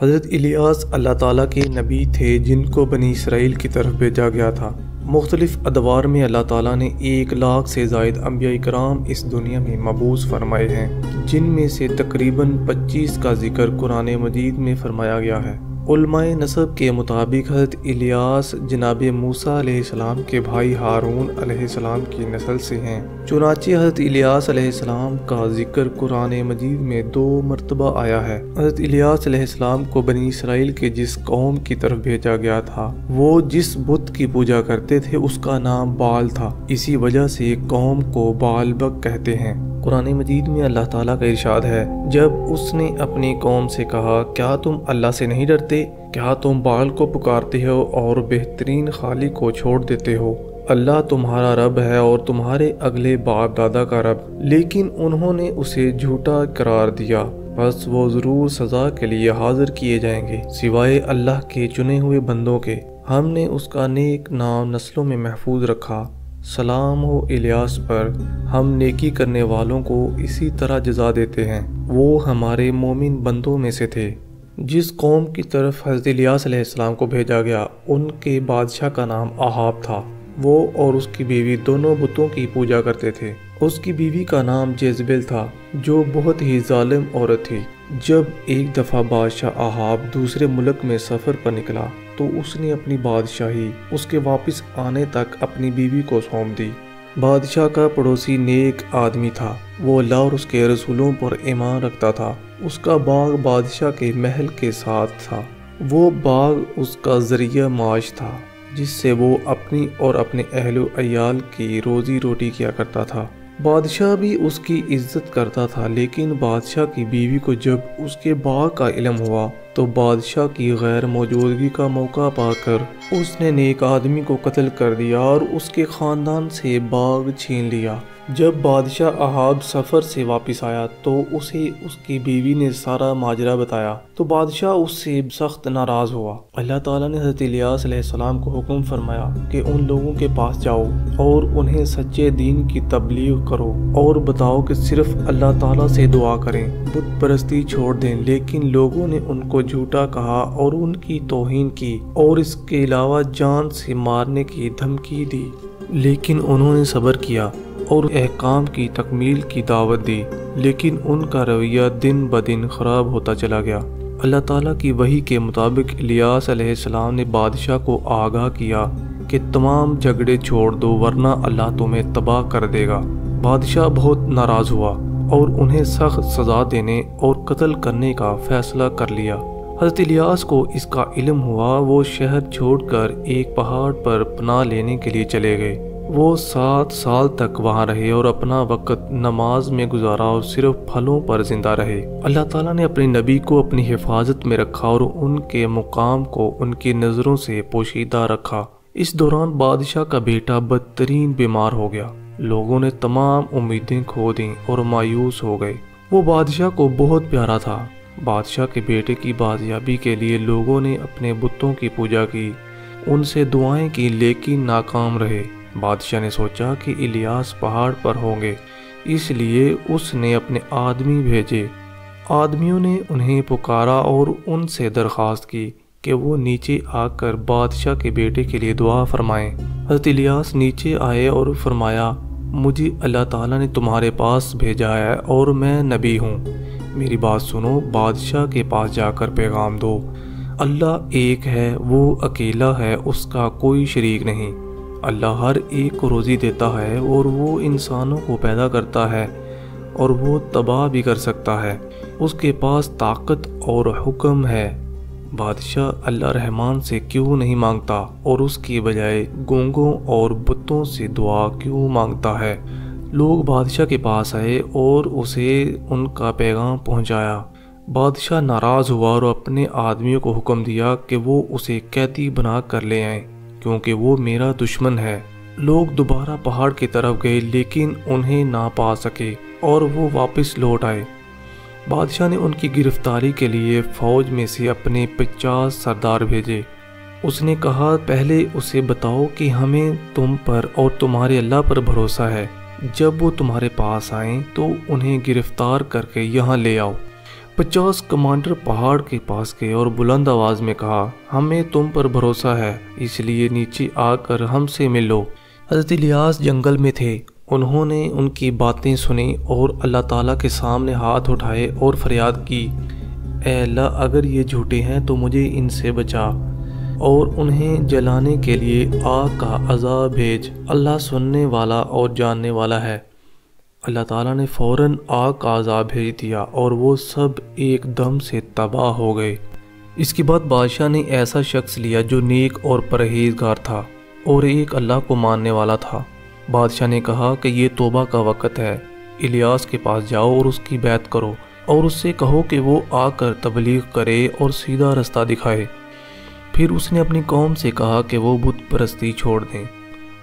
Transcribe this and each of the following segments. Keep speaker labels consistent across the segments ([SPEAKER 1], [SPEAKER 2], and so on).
[SPEAKER 1] حضرت الیاس اللہ تعالیٰ کے نبی تھے جن کو بنی اسرائیل کی طرف بھیجا گیا تھا۔ مختلف ادوار میں اللہ تعالیٰ نے 1,00,000 سے زائد انبیاء کرام اس دنیا میں مبعوث فرمائے ہیں، جن میں سے تقریباً 25 کا ذکر قرآن مجید میں فرمایا گیا ہے۔ علماء نسب کے مطابق حضرت الیاس جناب موسیٰ علیہ السلام کے بھائی ہارون علیہ السلام کی نسل سے ہیں۔ چنانچہ حضرت الیاس علیہ السلام کا ذکر قرآن مجید میں 2 مرتبہ آیا ہے۔ حضرت الیاس علیہ السلام کو بنی اسرائیل کے جس قوم کی طرف بھیجا گیا تھا، وہ جس بت کی پوجا کرتے تھے اس کا نام بال تھا، اسی وجہ سے قوم کو بال بک کہتے ہیں۔ قرآن مجید میں اللہ تعالیٰ کا ارشاد ہے، جب اس نے اپنی قوم سے کہا، کیا تم اللہ سے نہیں ڈرتے؟ کیا تم بال کو پکارتے ہو اور بہترین خالق کو چھوڑ دیتے ہو؟ اللہ تمہارا رب ہے اور تمہارے اگلے باپ دادا کا رب، لیکن انہوں نے اسے جھوٹا قرار دیا، بس وہ ضرور سزا کے لیے حاضر کیے جائیں گے سوائے اللہ کے چنے ہوئے بندوں کے۔ ہم نے اس کا نیک نام نسلوں میں محفوظ رکھا۔ سلام ہو الیاس پر، ہم نیکی کرنے والوں کو اسی طرح جزا دیتے ہیں۔ وہ ہمارے مومن بندوں میں سے تھے۔ جس قوم کی طرف حضرت الیاس علیہ السلام کو بھیجا گیا، ان کے بادشاہ کا نام احاب تھا۔ وہ اور اس کی بیوی دونوں بتوں کی پوجا کرتے تھے۔ اس کی بیوی کا نام جیزبیل تھا، جو بہت ہی ظالم عورت تھی۔ جب ایک دفعہ بادشاہ احاب دوسرے ملک میں سفر پر نکلا تو اس نے اپنی بادشاہی اس کے واپس آنے تک اپنی بیوی کو سونپ دی۔ بادشاہ کا پڑوسی نیک آدمی تھا، وہ اللہ اور اس کے رسولوں پر ایمان رکھتا تھا۔ اس کا باغ بادشاہ کے محل کے ساتھ تھا۔ وہ باغ اس کا ذریعہ معاش تھا، جس سے وہ اپنی اور اپنے اہل و عیال کی روزی روٹی کیا کرتا تھا۔ بادشاہ بھی اس کی عزت کرتا تھا، لیکن بادشاہ کی بیوی کو جب اس کے باغ کا علم ہوا تو بادشاہ کی غیر موجودگی کا موقع پا کر اس نے نیک آدمی کو قتل کر دیا اور اس کے خاندان سے باغ چھین لیا۔ جب بادشاہ احاب سفر سے واپس آیا تو اسے اس کی بیوی نے سارا ماجرا بتایا تو بادشاہ اس سے سخت ناراض ہوا۔ اللہ تعالیٰ نے حضرت الیاس علیہ السلام کو حکم فرمایا کہ ان لوگوں کے پاس جاؤ اور انہیں سچے دین کی تبلیغ کرو اور بتاؤ کہ صرف اللہ تعالیٰ سے دعا کریں، بت پرستی چھوڑ دیں۔ لیکن لوگوں نے ان کو جھوٹا کہا اور ان کی توہین کی اور اس کے علاوہ جان سے مارنے کی دھمکی دی، لیکن انہوں نے صبر کیا اور احکام کی تکمیل کی دعوت دی، لیکن ان کا رویہ دن بدن خراب ہوتا چلا گیا۔ اللہ تعالیٰ کی وحی کے مطابق الیاس علیہ السلام نے بادشاہ کو آگاہ کیا کہ تمام جھگڑے چھوڑ دو ورنہ اللہ تمہیں تباہ کر دے گا۔ بادشاہ بہت ناراض ہوا اور انہیں سخت سزا دینے اور قتل کرنے کا فیصلہ کر لیا۔ حضرت الیاس کو اس کا علم ہوا، وہ شہر چھوڑ کر ایک پہاڑ پر پناہ لینے کے لیے چلے گئے۔ وہ 7 سال تک وہاں رہے اور اپنا وقت نماز میں گزارا اور صرف پھلوں پر زندہ رہے۔ اللہ تعالیٰ نے اپنے نبی کو اپنی حفاظت میں رکھا اور ان کے مقام کو ان کی نظروں سے پوشیدہ رکھا۔ اس دوران بادشاہ کا بیٹا بدترین بیمار ہو گیا۔ لوگوں نے تمام امیدیں کھو دیں اور مایوس ہو گئے۔ وہ بادشاہ کو بہت پیارا تھا۔ بادشاہ کے بیٹے کی بازیابی کے لیے لوگوں نے اپنے بتوں کی پوجا کی، ان سے دعائیں کی، لیکن ناکام رہے۔ بادشاہ نے سوچا کہ الیاس پہاڑ پر ہوں گے، اس لیے اس نے اپنے آدمی بھیجے۔ آدمیوں نے انہیں پکارا اور ان سے درخواست کی کہ وہ نیچے آ کر بادشاہ کے بیٹے کے لیے دعا فرمائیں۔ حضرت الیاس نیچے آئے اور فرمایا، مجھے اللہ تعالیٰ نے تمہارے پاس بھیجا ہے اور میں نبی ہوں، میری بات سنو۔ بادشاہ کے پاس جا کر پیغام دو، اللہ ایک ہے، وہ اکیلا ہے، اس کا کوئی شریک نہیں۔ اللہ ہر ایک کو روزی دیتا ہے اور وہ انسانوں کو پیدا کرتا ہے اور وہ تباہ بھی کر سکتا ہے، اس کے پاس طاقت اور حکم ہے۔ بادشاہ اللہ رحمان سے کیوں نہیں مانگتا اور اس کی بجائے گونگوں اور بتوں سے دعا کیوں مانگتا ہے؟ لوگ بادشاہ کے پاس آئے اور اسے ان کا پیغام پہنچایا۔ بادشاہ ناراض ہوا اور اپنے آدمیوں کو حکم دیا کہ وہ اسے قیدی بنا کر لے آئیں، کیونکہ وہ میرا دشمن ہے۔ لوگ دوبارہ پہاڑ کی طرف گئے لیکن انہیں نہ پا سکے اور وہ واپس لوٹ آئے۔ بادشاہ نے ان کی گرفتاری کے لیے فوج میں سے اپنے 50 سردار بھیجے۔ اس نے کہا، پہلے اسے بتاؤ کہ ہمیں تم پر اور تمہارے اللہ پر بھروسہ ہے۔ جب وہ تمہارے پاس آئیں تو انہیں گرفتار کر کے یہاں لے آؤ۔ 50 کمانڈر پہاڑ کے پاس گئے اور بلند آواز میں کہا، ہمیں تم پر بھروسہ ہے، اس لیے نیچے آ کر ہم سے ملو۔ حضرت الیاس جنگل میں تھے۔ انہوں نے ان کی باتیں سنی اور اللہ تعالیٰ کے سامنے ہاتھ اٹھائے اور فریاد کی، اے اللہ، اگر یہ جھوٹے ہیں تو مجھے ان سے بچا اور انہیں جلانے کے لیے آگ کا عذاب بھیج، اللہ سننے والا اور جاننے والا ہے۔ اللہ تعالیٰ نے فوراً آگ کا عذاب بھیج دیا اور وہ سب ایک دم سے تباہ ہو گئے۔ اس کے بعد بادشاہ نے ایسا شخص لیا جو نیک اور پرہیزگار تھا اور ایک اللہ کو ماننے والا تھا۔ بادشاہ نے کہا کہ یہ توبہ کا وقت ہے، الیاس کے پاس جاؤ اور اس کی بیعت کرو اور اس سے کہو کہ وہ آ کر تبلیغ کرے اور سیدھا رستہ دکھائے۔ پھر اس نے اپنی قوم سے کہا کہ وہ بت پرستی چھوڑ دیں۔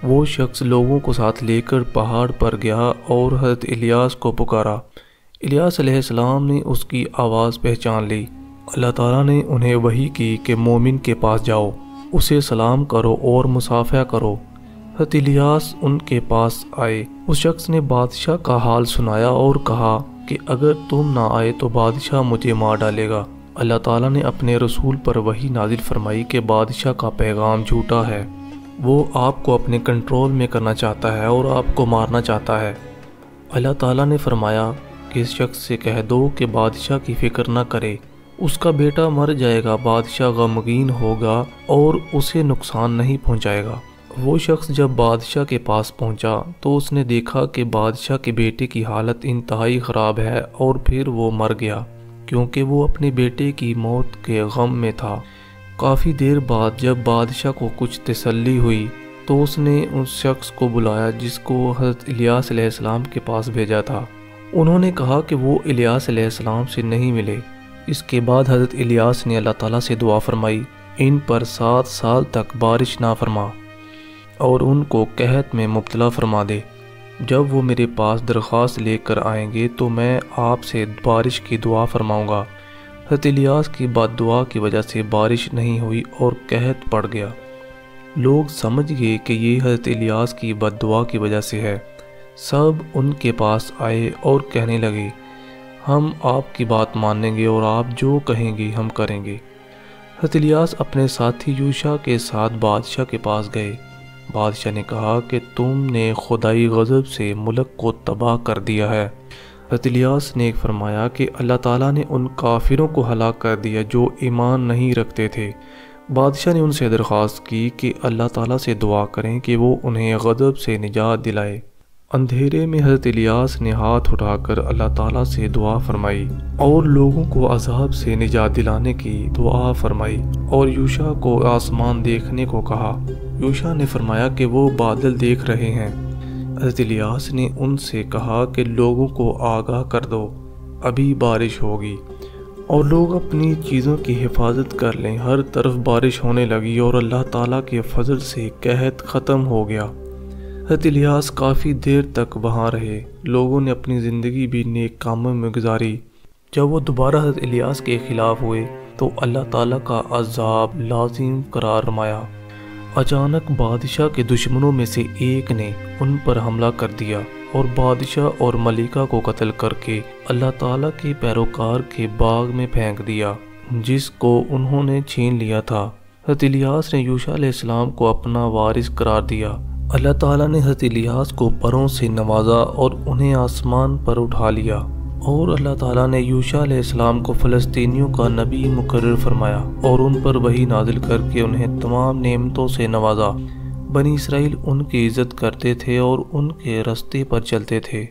[SPEAKER 1] وہ شخص لوگوں کو ساتھ لے کر پہاڑ پر گیا اور حضرت الیاس کو پکارا۔ الیاس علیہ السلام نے اس کی آواز پہچان لی۔ اللہ تعالیٰ نے انہیں وحی کی کہ مومن کے پاس جاؤ، اسے سلام کرو اور مصافحہ کرو۔ حضرت الیاس ان کے پاس آئے۔ اس شخص نے بادشاہ کا حال سنایا اور کہا کہ اگر تم نہ آئے تو بادشاہ مجھے مار ڈالے گا۔ اللہ تعالیٰ نے اپنے رسول پر وحی نازل فرمائی کہ بادشاہ کا پیغام جھوٹا ہے، وہ آپ کو اپنے کنٹرول میں کرنا چاہتا ہے اور آپ کو مارنا چاہتا ہے۔ اللہ تعالیٰ نے فرمایا کہ اس شخص سے کہہ دو کہ بادشاہ کی فکر نہ کرے، اس کا بیٹا مر جائے گا، بادشاہ غمگین ہوگا اور اسے نقصان نہیں پہنچائے گا۔ وہ شخص جب بادشاہ کے پاس پہنچا تو اس نے دیکھا کہ بادشاہ کے بیٹے کی حالت انتہائی خراب ہے اور پھر وہ مر گیا کیونکہ وہ اپنے بیٹے کی موت کے غم میں تھا۔ کافی دیر بعد جب بادشاہ کو کچھ تسلی ہوئی تو اس نے اس شخص کو بلایا جس کو حضرت الیاس علیہ السلام کے پاس بھیجا تھا۔ انہوں نے کہا کہ وہ الیاس علیہ السلام سے نہیں ملے۔ اس کے بعد حضرت الیاس نے اللہ تعالیٰ سے دعا فرمائی، ان پر 7 سال تک بارش نہ فرما اور ان کو قحط میں مبتلا فرما دے۔ جب وہ میرے پاس درخواست لے کر آئیں گے تو میں آپ سے بارش کی دعا فرماؤں گا۔ حضرت الیاس کی بد دعا کی وجہ سے بارش نہیں ہوئی اور قحط پڑ گیا۔ لوگ سمجھ گئے کہ یہ حضرت الیاس کی بد دعا کی وجہ سے ہے۔ سب ان کے پاس آئے اور کہنے لگے، ہم آپ کی بات مانیں گے اور آپ جو کہیں گے ہم کریں گے۔ حضرت الیاس اپنے ساتھی یوشع کے ساتھ بادشاہ کے پاس گئے۔ بادشاہ نے کہا کہ تم نے خدائی غضب سے ملک کو تباہ کر دیا ہے۔ حضرت الیاس نے فرمایا کہ اللہ تعالیٰ نے ان کافروں کو ہلاک کر دیا جو ایمان نہیں رکھتے تھے۔ بادشاہ نے ان سے درخواست کی کہ اللہ تعالیٰ سے دعا کریں کہ وہ انہیں غضب سے نجات دلائے۔ اندھیرے میں حضرت الیاس نے ہاتھ اٹھا کر اللہ تعالیٰ سے دعا فرمائی اور لوگوں کو عذاب سے نجات دلانے کی دعا فرمائی اور یوشع کو آسمان دیکھنے کو کہا۔ یوشع نے فرمایا کہ وہ بادل دیکھ رہے ہیں۔ حضرت الیاس نے ان سے کہا کہ لوگوں کو آگاہ کر دو، ابھی بارش ہوگی اور لوگ اپنی چیزوں کی حفاظت کر لیں۔ ہر طرف بارش ہونے لگی اور اللہ تعالیٰ کے فضل سے قحط ختم ہو گیا۔ حضرت الیاس کافی دیر تک وہاں رہے۔ لوگوں نے اپنی زندگی بھی نیک کاموں میں گزاری۔ جب وہ دوبارہ حضرت الیاس کے خلاف ہوئے تو اللہ تعالیٰ کا عذاب لازم قرار رمایا۔ اچانک بادشاہ کے دشمنوں میں سے ایک نے ان پر حملہ کر دیا اور بادشاہ اور ملکہ کو قتل کر کے اللہ تعالیٰ کے پیروکار کے باغ میں پھینک دیا جس کو انہوں نے چھین لیا تھا۔ حضرت الیاس نے یوشع علیہ السلام کو اپنا وارث قرار دیا۔ اللہ تعالیٰ نے حضرت الیاس کو پروں سے نوازا اور انہیں آسمان پر اٹھا لیا، اور اللہ تعالیٰ نے یوشع علیہ السلام کو فلسطینیوں کا نبی مقرر فرمایا اور ان پر وحی نازل کر کے انہیں تمام نعمتوں سے نوازا۔ بنی اسرائیل ان کی عزت کرتے تھے اور ان کے رستے پر چلتے تھے۔